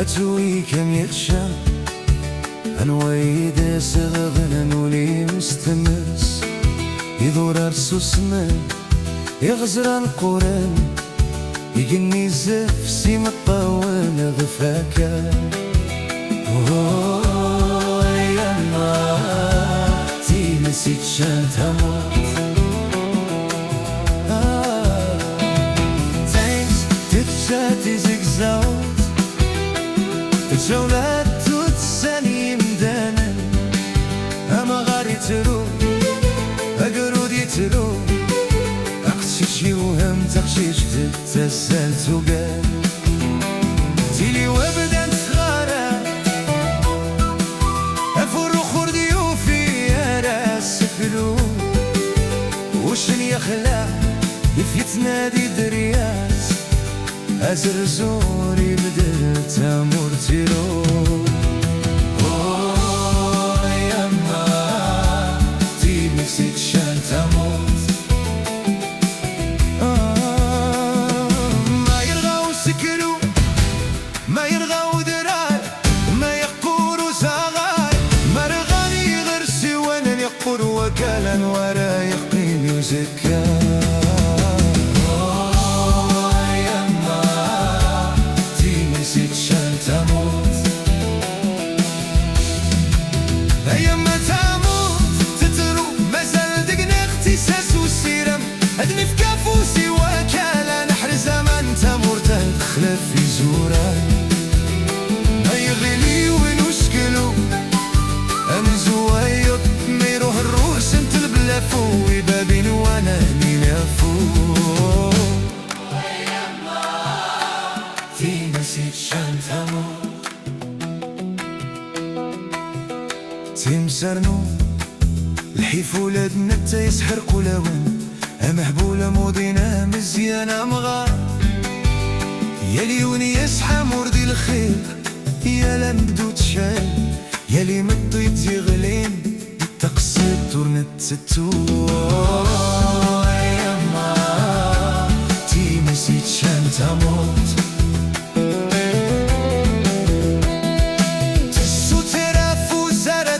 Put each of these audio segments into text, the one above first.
أتوي كم يخشم أنويد سغغن نولي مستمرس يدور أرسو سمن يغزر القرآن يجني زف سيم الطوال غفاكا يا ما تي نسيت شان تموت تتشاتي زقزاوت تتشولات تتساني مدانا أما غاري ترو أقرودي ترو أقتشي وهم تقشيش تتسال توقال تيلي وابدا تخارا أفر خردي وفي راس فلو وشن يخلع يفيتنا دي درياس أزر زوري بدر تامور تيرو يما تي نسيت شان تموت ما يرغاو سكرو ما يرغاو دراي ما يقورو زغاي ما رغاني غير سوانا يقور وكالا ورا يقين وزكا أيما تموت تترو مازال دق اختصاص وسيرم أدني في كافوسي وكالا نحر زمان تمور تدخل في زورا ما يغلي ونشكلو أمزوايط ما يروح الروح سنت البلافو وبابين وانا نلافو أيما تي نسيت شان تموت تمسرنو الحيف ولادنا تا يسحر كلاون أمهبولة موضينا مزيانة مغار يالي وني يسحى موردي الخير يالا نبدو تشال يالي مطيت يغلين تقصد تورنت ستو يما تي نسيت شان تموت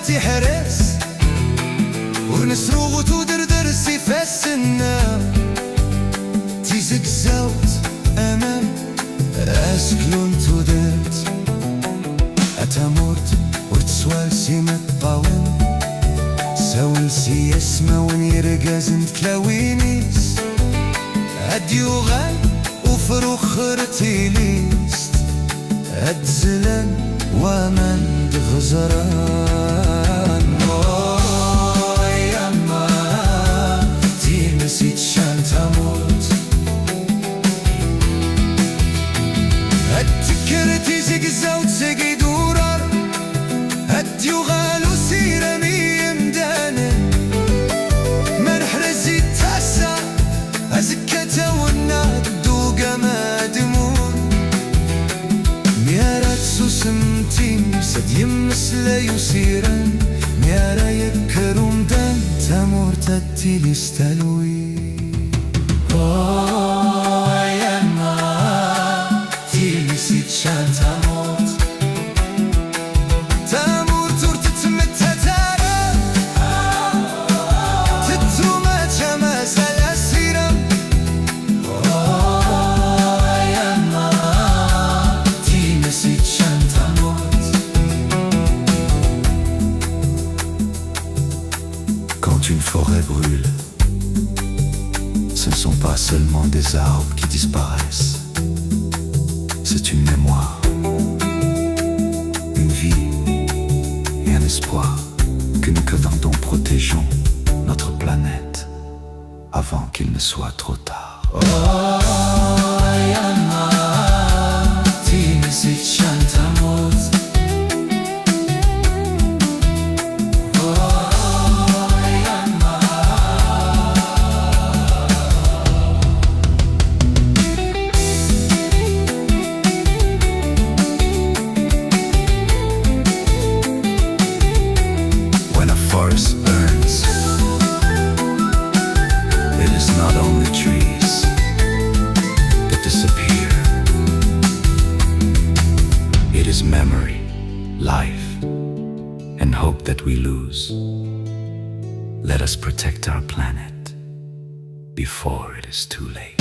تحرس ونسروغ تودردر سيفاس النار تيزك زاوت أمام أسكلون تودرت أتامورت ورتسوال سيمة طاون ساول سي اسما ونيرقازن تلاوينيس أديو غاي وفروخ خرتيليست أدزلن ومن غزران يما تي نسيت شان تموت هتكرتي زقزاوت زقي دورار هديو غالو سيرمي مدانا ما نحرزي تاسا أزكتا والنار دوقا ما دمون ميارات سوسمتين سد يمسلا يسيران ميارا يكروم دان تامور تاتيلي استلوي يما تيلي سيت شان تاموت تامور تور تتمتا تارا تتوما جما سالا سيرام يما تيلي سيت شان تاموت. Quand une forêt brûle, ce ne sont pas seulement des arbres qui disparaissent, c'est une mémoire, une vie et un espoir que nous qu'attendons protégeons notre planète avant qu'il ne soit trop tard. يما تي نسيت شان تموت It is not only trees and hope that we lose. Let us protect our planet before it is too late.